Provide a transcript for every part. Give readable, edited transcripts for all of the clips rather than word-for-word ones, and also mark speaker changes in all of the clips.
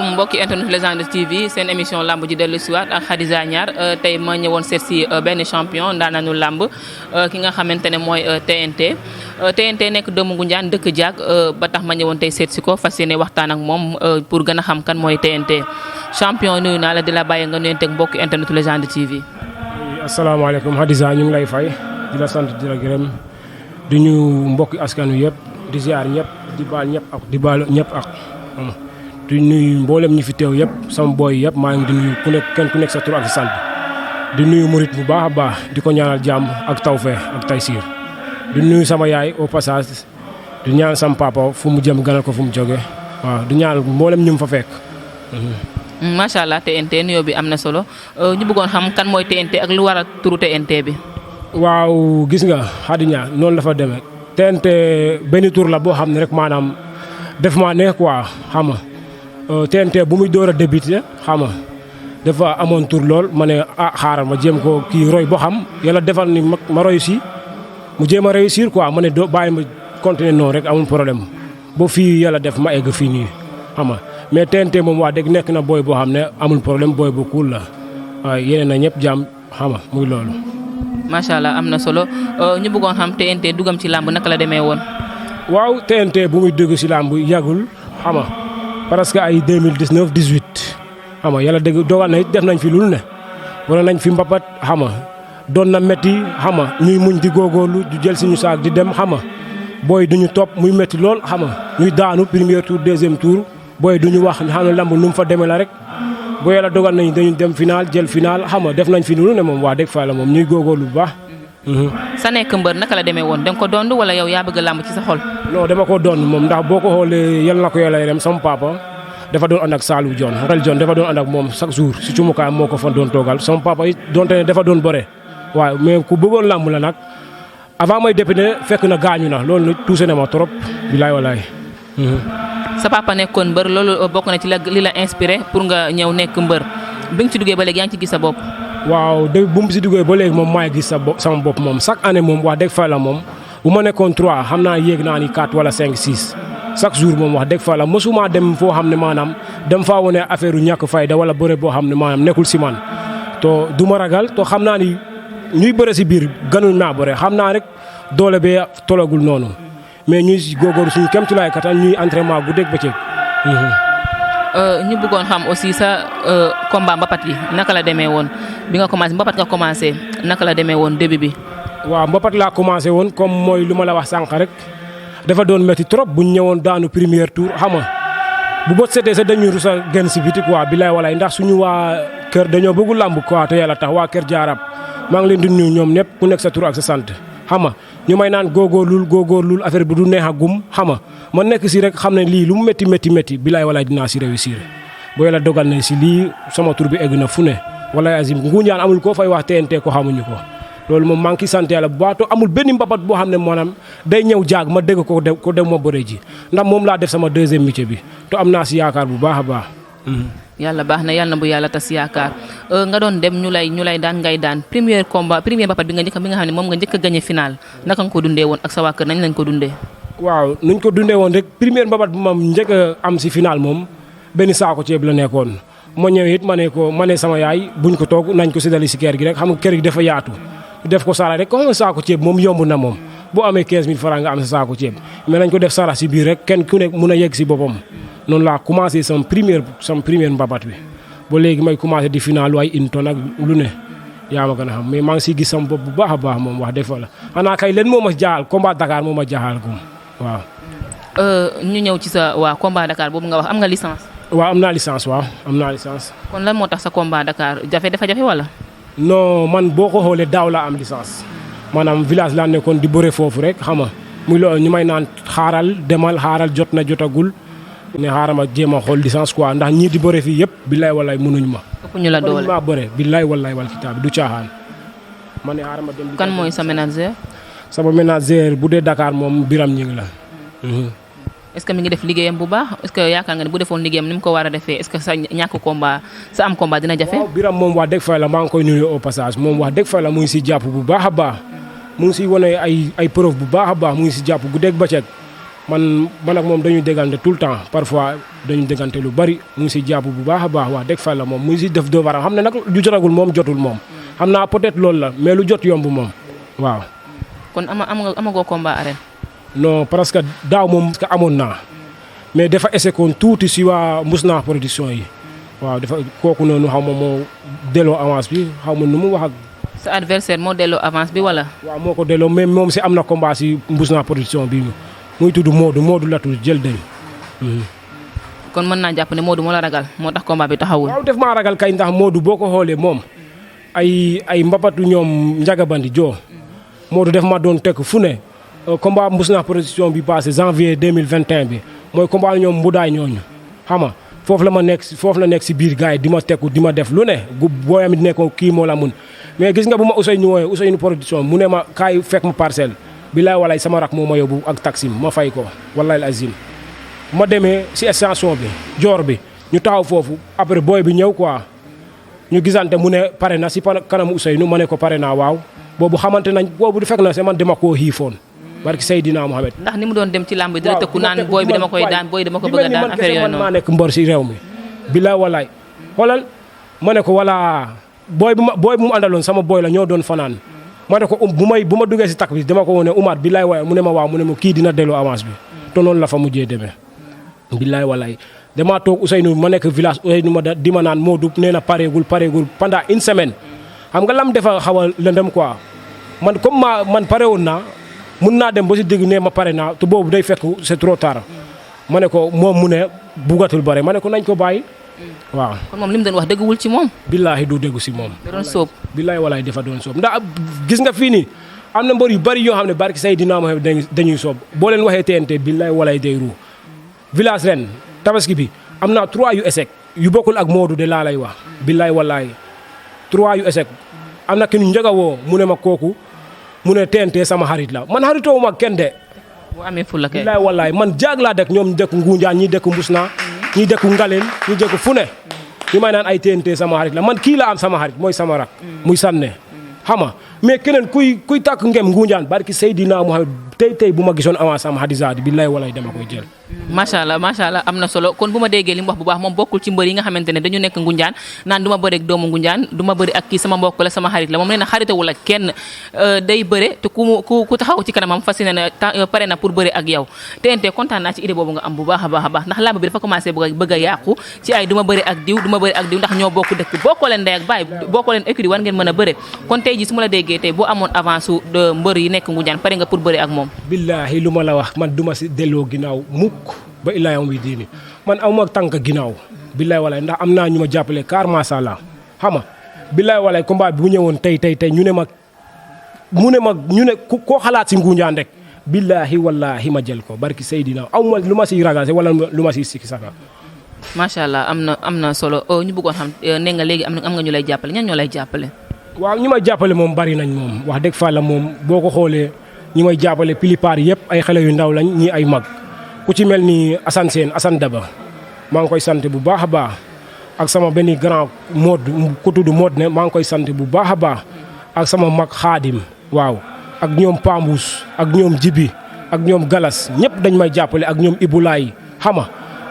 Speaker 1: asalaamaaleykum mbokki internet Légende TV seen émission lamb ji dellu siwaat ak Khadija Niar tey ma ñëwoon seet si benn champion ndaanaanu lamb ki nga xamante ne mooy TNT nekk doomu Ngoundiane dëkk Diack ba tax ma ñëwoon tey seet si ko fas yéene waxtaan ak moom pour gën a xam kan mooy TNT champion nuyu naa la di la bàyyi nga nuyanteeg mbokki internet Légende TV.
Speaker 2: asalaamaaleykum Khadija ñu ngi lay fay di la sant di la gërëm di ñu mbokki askan wi yëpp di ziar ñëpp di baal ñëpp ak di baal ñëpp ak di nuyu mboolem ñi fi teew yëpp sama booy yëpp maa ngi di nuyu ku nekk sa tur ak sant di nuyu murit bu baax a baax di ko ñaanal jàmm ak tawfeex ak taysiir di nuyu sama yaay au passage di ñaan sama papa fu mu jëm gënal ko fu mu jóge waaw di ñaanal mboolem ñu fa fekk.
Speaker 1: macha allah TNT nuyoo bi am na solo ñu bëggoon xam kan mooy TNT ak lu war a turu TNT bi.
Speaker 2: waaw gis nga Khadija noonu la fa demee TNT benn tur la boo xam ne rek maanaam def maa neex quoi xam nga TNT bu muy door a débuté xam nga dafa amoon tur lool ma ne xaaral ma jéem ko kii roy boo xam yàlla defal ni ma réussir mu jéem a réussir quoi ma ne doo bàyyi ma continuer noonu rek amul problème ba fii yàlla def ma egg fii nii xam nga mais TNT moom wax dëgg nekk na booy boo xam ne amul problème booy bu cool la waaye yeneen na ñëpp jàmm xam nga muy loolu.
Speaker 1: macha allah am na solo ñu bëggoon xam TNT dugam ci làmb naka la demee woon.
Speaker 2: waaw TNT bu muy dugg si làmb yàggul xam nga parce que ay 2019 18 xam nga yàlla dëgg dogal na it def nañ fi lu ne wala nañ fi mbapat xam nga doon na métti xam nga ñuy muñ di góorgóorlu di jël suñu saak di dem xam nga booy duñu topp muy métti lool xam nga ñuy daanu premier tour deuxième tour booy duñu wax xam ne lamb nu mu fa demee la rek boo yàlla dogal nañ dañu dem final jël final xam nga def nañ fi lu ne moom waa dëgg fa la moom ñuy góorgóorlu bu baax.
Speaker 1: sa nekk mbër naka la demee woon da nga ko doon wala yow yaa bëgg làmb ci sa xol.
Speaker 2: non dama ko doon moom ndax boo ko xoolee yal na ko yàlla yërëm sama papa dafa doon ànd ak Saliou Dione Ngel Dione dafa doon ànd ak moom chaque jour si cumukaay moo ko fa doon toogal sama papa it donte ne dafa doon bëre waaw mais ku bëggoon làmb la nag avant may député fekk na gaañu na loolu nag tuuse na ma trop bilaay walaay.
Speaker 1: sa papa nekkoon mbër loolu bokk na ci li la inspiré pour nga ñëw nekk mbër bi nga ci duggee ba léegi yaa ngi ci gis sa bopp.
Speaker 2: waaw dégg bu mu si duggee ba léegi moom maay gis sama bopp moom chaque année moom wax dëgg fa la moom bu ma nekkoon 3 xam naa yéeg naa ni 4 wala 5 6 chaque jour moom wax dëgg fa la mosuma dem foo xam ne maanaam dem faa wone affaire yu ñàkk fayda wala bëre boo xam ne maanaam nekkul si man to du ma ragal to xam naa ni ñuy bëre si biir gënul naa bëre xam naa rek doole bee tolagul noonu mais ñuy góorgóorlu suñu kéemtulaay kattan ñuy entraînement guddeeg bëccëg.
Speaker 1: ñu bëggoon xam aussi sa combat mbapat yi naka la demee woon bi nga commencé mbapat nga commencé naka la demee woon début bi.
Speaker 2: waaw mbapat laa commencé woon comme mooy lu ma la wax sànq rek dafa doon métti trop bu ñu ñëwoon daanu premier tour xam nga bu bët setee sa dañuy rus a gën si biti quoi bilaay walaay ndax suñu waa kër dañoo bëggu làmb quoi te yàlla tax waa kër jaarab maa ngi leen di nuyu ñoom ñëpp ku nekk sa tur ak sa sant xam nga ñu may naan góorgóorlul affaire bi du neex a gum xam nga ma nekk si rek xam ne lii lu mu métti bilaay walaay dinaa si réussir boo yàlla dogal na si lii sama tur bi egg na fu ne walaay azim Ngoundiane amul koo fay wax TNT ko xamuñu ko loolu moom maa ngi sant yàlla bu baax amul benn mbapat boo xam ne maanaam day ñëw jaag ma dégg ko dem ma bëre ji ndax moom laa def sama deuxième métier bi te am naa si yaakaar bu baax a baax.
Speaker 1: yàlla baax na yàlla na bu yàlla tas yaakaar nga doon dem ñu lay daan ngay daan premier mbapat bi nga xam ne moom nga njëkk a gagné final naka nga ko dundee woon ak sa waa kër nañ lañ ko dundee.
Speaker 2: waaw nuñ ko dundee woon rek premier mbapat bu ma njëkk a am si final moom benn saako ceeb la nekkoon ma ñëwee it ma ne sama yaay buñ ko toog nañ ko séddale si kër gi rek xam nga kër gi dafa yaatu. def ko sara rek comme saako ceeb moom yomb na moom boo amee 15000 francs nga am sa saako ceeb mais nañ ko def sara si biir rek kenn ku nekk mun a yegg si boppam noonu laa commencé sama première mbabat bi ba léegi may commencé di final ay une tonne ak lu ne yaa ma gën a xam mais maa ngi siy gis sama bopp bu baax a baax moom wax dëgg fa la xanaa kay leen moo ma jaaxal combat Dakar moo ma jaaxal gum waaw.
Speaker 1: ñu ñëw ci sa combat Dakar boobu nga wax am nga licence.
Speaker 2: waaw am naa licence waaw am naa licence.
Speaker 1: kon lan moo tax sa combat Dakar dafa jafe wala.
Speaker 2: non man boo ko xoolee daaw laa am licence maanaam village laa nekkoon di bëre foofu rek xam nga muy loolu ñu may naan xaaral demal xaaral jot na jotagul ne xaaral ma jéem a xool licence quoi ndax ñii di bëre fii yëpp billaay wallaay mënuñ ma.
Speaker 1: ëpp ñu la doole
Speaker 2: maa bëre billaay wallaay wal kitaab du caaxaan. ma ne xaaral ma dem.
Speaker 1: kan mooy sa manager.
Speaker 2: sama manager bu dee Dakar moom Biram ñi ngi la.
Speaker 1: est-ce que mi ngi def liggéeyam bu baax est-ce que yaakaar nga ne bu defoon liggéeyam ni mu ko war a defee est-ce que sa ñàkk combat sa am combat dina jafe.
Speaker 2: waaw Biram moom wax dëgg fa la maa ngi koy nuyu au passage moom wax dëgg fa la mu ngi si jàpp bu baax a baax mu ngi si wane ay preuve bu baax a baax mu ngi si jàpp guddeeg bëccëg man ak moom dañuy déggante tout le temps parfois dañuy déggante lu bari mu ngi si jàpp bu baax a baax wax dëgg fa la moom mu ngi si def devoiram xam ne nag lu jotagul moom jotul moom xam naa peut-être loolu la mais lu jot yomb moom waaw.
Speaker 1: kon amagoo combat arène.
Speaker 2: non parce que daaw moom ka amoon naa mais dafa essekoon tuuti si waa Mousnakh production yi waaw dafa kooku noonu xaw ma moo delloo avance bi xaw ma nu mu wax ak.
Speaker 1: sa adversaire moo delloo avance bi wala.
Speaker 2: waaw moo ko delloo mais moom si am na combat si Mousnakh production bi muy tudd Modou la tudd jël dem.
Speaker 1: kon mën naa jàpp ne Modou moo la ragal moo tax combat bi taxawul.
Speaker 2: waaw def maa ragal kay ndax Modou boo ko xoolee moom ay mbapatu ñoom njagabandi joo Modou def ma doon tekk fu ne combat Mousnakh production bi passé janvier 2021 bi mooy combat ñoom mbudaay ñooñu xam nga foofu la nekk si biir gars yi di ma tekku di ma def lu ne gu booyam it ne ko kii moo la mun mais gis nga bu ma Ousseynou wooyee Ousseynou production mu ne ma kaay fekk ma parcelle bilaay walaay sama rak moo ma yóbbu ak taxim ma fay ko wallaay azim ma demee si extension bi joor bi ñu taxaw foofu après booy bi ñëw quoi ñu gisante mu ne pare na si kanamu Ousseynou ma ne ko pare naa waaw boobu xamante nañ boobu du fekk na se man dama koo xiifoon barki Seydina Mohamed.
Speaker 1: ndax ni mu doon dem ci làmb dina tëkku naan booy bi dama koy daan booy dama ko bëgg a daan affaire yooyu noonu
Speaker 2: man maa nekk mbor si réew mi bilaay walaay xoolal ma ne ko wala booy bu mu àndaloon sama booy la ñoo doon fanaan ma ne ko bu ma duggee si tak bi dama ko wone Umaat bilaay walaay mu ne ma waaw mu ne ma kii dina delloo avance bi te noonu la fa mujjee demee bilaay walaay damaa toog Ousseynou ma nekk village Ousseynou ma di ma naan Modou nee na pareegul pendant une semaine xam nga lam defa xaw a lëndëm quoi man comme man pare woon naa mun naa dem ba si digg ne ma pare naa te boobu day fekk c'est trop tard ma ne ko moom mu ne bugatul bare ma ne ko nañ ko bàyyi waaw.
Speaker 1: kon moom li mu doon wax dëgguwul ci moom.
Speaker 2: billaahi du déggu si moom.
Speaker 1: da doon sóob.
Speaker 2: billaahi walaay dafa doon sóob ndax gis nga fii nii am na mbër yu bari yoo xam ne barki Seydina Mohamed dañuy sóob boo leen waxee TNT billaahi walaay day ruu village ren tabaski bi am naa 3 yu échec yu bokkul ak Modou de laa lay wax billaahi walaay 3 yu échec am na ki ñu njëkk a woo mu ne ma kooku mu ne TNT sama xarit la man xaritoo ma kenn de.
Speaker 1: bu amee fula kay.
Speaker 2: bilaay wallaay man jaag laa dëkk ñoom dëkk Ngunjaan ñi dëkk Mousnakh ñi dëkk Ngaleen ñi dëkk fu ne ñu may naan ay TNT sama xarit la man kii la am sama xarit mooy sama rak muy sànne xam nga mais keneen kuy tàkk ngem Ngunjaan barki Seydina Mohamed tey bu ma gisoon avance am Hadiza di bilaay wallaay dama koy jël.
Speaker 1: macha allah am na solo kon bu ma déggee li mu wax bu baax moom bokkul ci mbër yi nga xamante ne dañu nekk Ngunjaan naan du ma bëri ak doomu Ngunjaan du ma bëri ak kii sama mbokk la sama xarit la moom nee na xaritawul ak kenn day bëre te ku taxaw ci kanamam fas yéene na pare na pour bëri ak yow TNT kontaan naa ci idée boobu nga am bu baax a baax ndax làmb bi dafa commencé bëgg a yàqu ci ay du ma bëri ak diw ndax ñoo bokk dëkk bokkoo leen ndey ak baay bokkoo leen écurie war ngeen mën a bëre kon tey ji su ma la déggee tey boo amoon avance su mbër yi nekk Ngunjaan pare nga pour bëri ak moom.
Speaker 2: billaahi lu ma la wax man duma si delloo ginnaaw mukk ba illaa yawmi diini man aw ma tànk ginnaaw billaay walaay ndax am naa ñu ma jàppale car macha allah xam nga billaay walaay combat bi bu ñëwoon tey ñu ne koo xalaat si Ngunjaan rek billaahi wallaahi ma jël ko barki Seydina aw ma lu ma siy ragal wala lu ma siy sikki saka.
Speaker 1: macha allah am na solo ñu bëggoon xam ne nga léegi am nga ñu lay jàppale ñan ñoo lay jàppale.
Speaker 2: waaw ñi may jàppale moom bari nañ moom wax dëgg fa la moom boo ko xoolee ñi may jàppale plupart yëpp ay xale yu ndaw lañ ñii ay mag. ku ci mel ni Assane Sène Assane Daba maa ngi koy sant bu baax a baax ak sama benn grand ku tudd Mod ne maa ngi koy sant bu baax a baax ak sama mag Xaadim waaw ak ñoom Pambous ak ñoom Jibi ak ñoom Galas ñëpp dañ may jàppale ak ñoom Ibulaay xama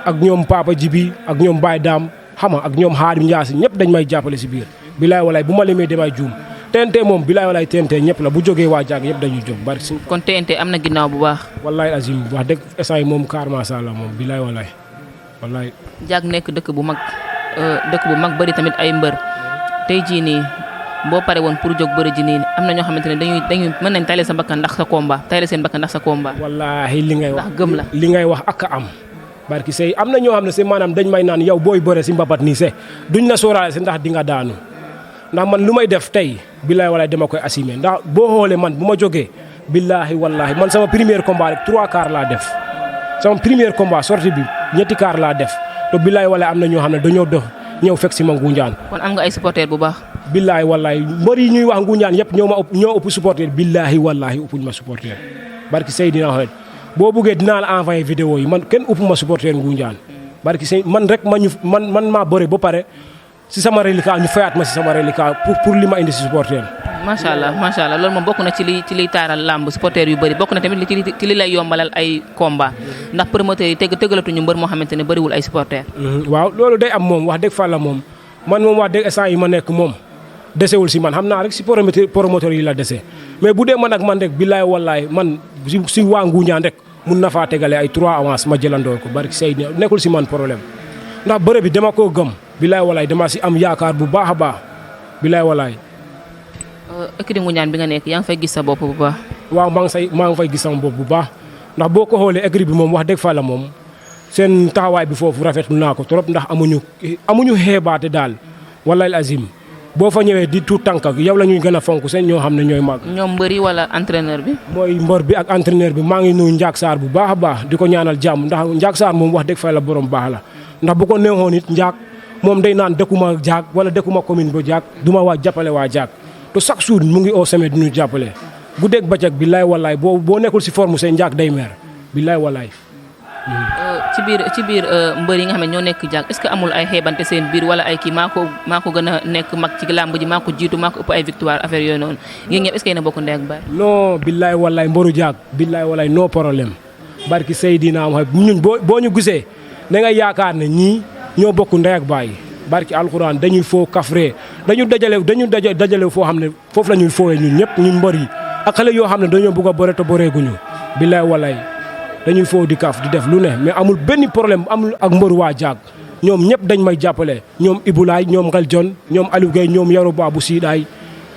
Speaker 2: ak ñoom Papa Jibi ak ñoom Baye Daam xama ak ñoom Xaadim Ndiaasi ñëpp dañ may jàppale si biir bilaay walaay bu ma limee damay juum TNT moom bilaay walaay TNT ñëpp la bu jógee waa jaag yëpp dañuy jóg bari si.
Speaker 1: kon TNT am na ginnaaw bu baax.
Speaker 2: wallaay azim wax dëgg instant yi moom car macha allah moom bilaay walaay wallaay.
Speaker 1: jaag nekk dëkk bu mag bëri tamit ay mbër tey jii nii boo pare woon pour jóg bëri ji nii am na ñoo xamante ne dañuy mën nañ tayle sa bakkan ndax sa combat tayle seen bakkan ndax sa combat.
Speaker 2: wallaahi li ngay wax
Speaker 1: ndax gëm la
Speaker 2: li ngay wax ak am. barki sey am na ñoo xam ne si maanaam dañ may naan yow booy bëre si mbapat nii se duñ la sóoraale si ndax di nga daanu ndax man lu may def tey billaay walaay dama koy assumer ndax boo xoolee man bu ma jógee billaahi wallaahi man sama premier combat rek 3 quarts laa def sama premier combat sortie bi 2 quarts laa def te billaay walaay am na ñoo xam ne dañoo dox ñëw fekk si ma Ngunjaan.
Speaker 1: kon am nga ay supporter bu baax.
Speaker 2: billaay wallaahi mbër yi ñuy wax Ngunjaan yëpp ñoo ëpp supporter billaahi wallaahi ëppuñ ma supporter barki Seydina Mohamed boo buggee dinaa la envoyé vidéo yi man kenn ëpp ma supporter Ngunjaan barki Sey man rek man maa bëre ba pare si sama reliquat ñu fayaat ma si sama reliquat pour li ma indi si supporter
Speaker 1: macha allah loolu moom bokk na ci liy taaral làmb supporter yu bëri bokk na tamit ci li lay yombalal ay combat ndax promoteurs yi tëggalatuñu mbër moo xamante ne bëriwul ay supporter.
Speaker 2: waaw loolu day am moom wax dëgg fa la moom man moom wax dëgg instant yi ma nekk moom desewul si man xam naa rek si promoteur yi la dese mais bu dee man ak man rek billaay wallaay man si waa Nguñaan rek mun na faa tegale ay 3 avance ma jëlandoor ko barki Seydina nekkul si man problème ndax bëre bi dama koo gëm billaay wallaay dama si am yaakaar bu baax a baax billaay wallaay.
Speaker 1: écurie Ngoundiane bi nga nekk yaa ngi fay gis sa bopp bu baax.
Speaker 2: waaw maa ngi fay gis sama bopp bu baax ndax boo ko xoolee écurie bi moom wax dëgg fa la moom seen taxawaay bi foofu rafetlu naa ko trop ndax amuñu xeebaate daal wallaay azim boo fa ñëwee di tuut tànk ak yow la ñuy gën a fonk seen ñoo xam ne ñooy màgg.
Speaker 1: ñoom mbëri wala entraîneur bi.
Speaker 2: mooy mbër bi ak entraîneur bi maa ngi nuyu Ndiak Sarr bu baax a baax di ko ñaanal jàmm ndax Ndiak Sarr moom wax dëgg fa la borom baax la ndax bu ko neexoon it Ndiak moom day naan dëkkuma Diak wala dëkkuma commune ba Diak du ma waa jàppale waa Diak te chaque jour mu ngi au sommet du ñu jàppale guddeeg bëccëg billaay wallaay boo nekkul si forme seen Ndiak day mer billaay wallaay.
Speaker 1: ci biir mbër yi nga xam ne ñoo nekk Diak est-ce que amul ay xeebante seen biir wala ay kii maa ko gën a nekk mag ci làmb ji maa ko jiitu maa ko ëpp ay victoire affaire yooyu noonu yéen ñëpp est-ce que yéen a bokk ndey ak baay.
Speaker 2: non billaay wallaay mboru Diak billaay wallaay no problème barki Seydina am ñun boo ñu gisee da nga yaakaar ne ñii ñoo bokk ndey ak baay barki alxuraan dañuy foo kafree dañu dajale foo xam ne foofu la ñuy foowee ñun ñëpp ñun mbër yi ak xale yoo xam ne dañoo bëgg a bëre te bëreeguñu billaay wallaay dañuy foo di kaf di def lu ne mais amul benn problème amul ak mbër waa Diak ñoom ñëpp dañ may jàppale ñoom Ibulaay ñoom Ngel Jon ñoom Aliou Gueye ñoom Yarou Babou Sidaay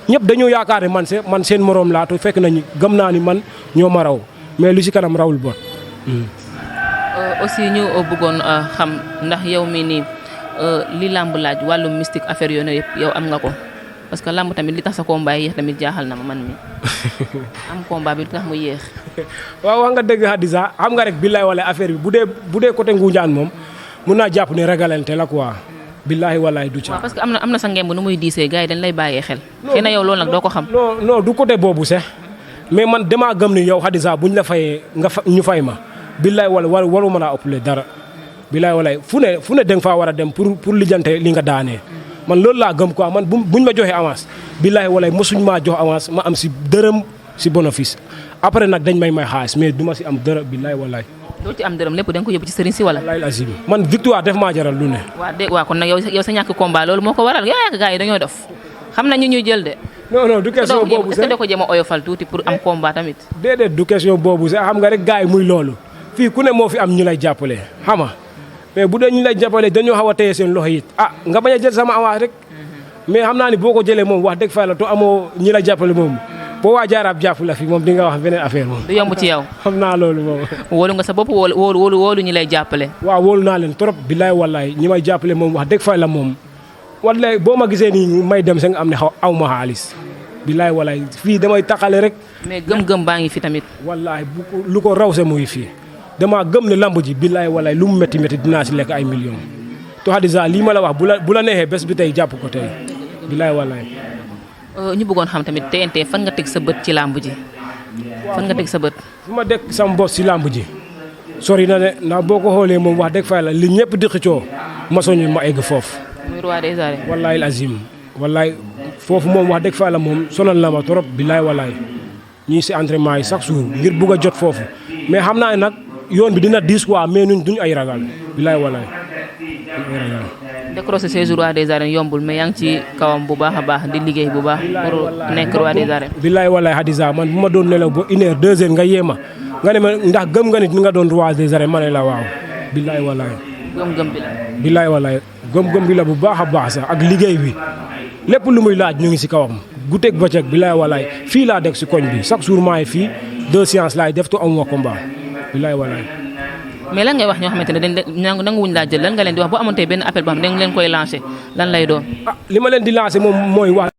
Speaker 2: ñëpp dañoo yaakaar ne man seen morom laa te fekk nañu gëm naa ni man ñoo ma raw mais lu si kanam rawul bot.
Speaker 1: aussi ñu bëggoon xam ndax yow mii nii li làmb laaj wàllum mystique affaire yooyu yëpp yow am nga ko parce que làmb tamit li tax sa combat yéex tamit jaaxal na ma man mi am combat bi li tax mu yéex.
Speaker 2: waaw wax nga dëgg Hadiza xam nga rek billaay wala affaire bi bu dee côté Ngoundiane moom mun naa jàpp ne ragalante la quoi billaay walaay du ca.
Speaker 1: waaw parce que am na sa ngemb nu muy diisee gars yi dañ lay bàyyee xel. xëy na yow loolu nag doo ko xam.
Speaker 2: non du côté boobu sax mais man damaa gëm ni yow Hadiza buñ la fayee ñu fay ma billaay wala waruma laa ëppale dara billaay walaay fu ne da nga faa war a dem pour lijjante li nga daanee. man loolu laa gëm quoi man buñ ma joxee avance billaay walaay mosuñ maa jox avance ma am si dërëm si bénéfice après nag dañ may xaalis mais du ma si am dërëm billaay walaay.
Speaker 1: doo ci am dërëm lépp da nga ko yóbbu ci sëriñ si wala.
Speaker 2: wallaay lazim man victoire def maa jaral lu ne.
Speaker 1: waaw kon nag yow sa ñàkk combat loolu moo ko waral yaa gars yi dañoo def xam nañ ñuy jël de.
Speaker 2: non du question boobu sax
Speaker 1: est-ce que da ko jéem a oyofal tuuti pour am combat tamit.
Speaker 2: déedéet du question boobu sax xam nga rek gars yi muy loolu fii ku ne moo fi am ñu lay jàppale xam nga mais bu dee ñu lay jàppale dañoo xaw a téye seen loxo it nga bañ a jël sama avance rek mais xam naa ni boo ko jëlee moom wax dëgg fa la to amoo ñi la jàppale moom boo waa jaaraab jàpp la fi moom di nga wax beneen affaire moom.
Speaker 1: du yomb ci yow.
Speaker 2: xam naa loolu moom.
Speaker 1: wóolu nga sa bopp wóolu ñi lay jàppale.
Speaker 2: waaw wóolu naa leen trop billaay wallaay ñi may jàppale moom wax dëgg fa la moom wallaay boo ma gisee nii may dem sa nga am ne aw ma xaalis billaay wallaay fii damay taxale rek.
Speaker 1: mais gëm-gëm baa ngi fi tamit.
Speaker 2: wallaay lu ko raw se muy fii damaa gëm ne lamb ji billaay wallaay lu mu métti métti dinaa si lekk ay millions to Hadiza lii ma la wax bu la neexee bés bi tey jàpp ko tey billaay wallaay.
Speaker 1: ñu bëggoon xam tamit TNT fan nga teg sa bët ci làmb ji fan nga teg sa bët.
Speaker 2: fu ma dëkk sama bos si làmb ji sori na de ndax boo ko xoolee moom wax dëgg fa la li ñëpp di xëccoo masoñu ma egg foofu.
Speaker 1: muy roi des arènes.
Speaker 2: wallaay azim wallaay foofu moom wax dëgg fa la moom sonal na ma trop billaay wallaay ñii si entraînement yi chaque jour ngir bugg a jot foofu mais xam naa ne nag yoon bi dina diis quoi mais ñun duñ ay ragal billaay wallaay ay ragal.
Speaker 1: décrocher ces roi des arènes yombul mais yaa ngi ci kawam bu baax a baax di liggéey bu baax pour nekk roi des arènes.
Speaker 2: billaay wallaay Hadiza man bu ma doon nelaw ba 1h 2h nga yéema nga ne ma ndax gëm nga nit nga doon roi des arènes ma ne la waaw billaay wallaay.
Speaker 1: gëm-gëm bi la.
Speaker 2: billaay wallaay gëm-gëm bi la bu baax a baax sax ak liggéey bi lépp lu muy laaj ñu ngi si kawam guddeeg bëccëg billaay wallaay fii laa dëkk si koñ bi chaque jour maa ngi fii 2 séances laay def to am wa combat billaay wallaay.
Speaker 1: mais lan ngay wax ñoo xamante ne dañ nanguwuñ laa jël lan nga leen di wax boo amoon tey benn appel boo xam ne dañ leen koy lancé lan lay doon.
Speaker 2: li ma leen di lancé moom mooy wax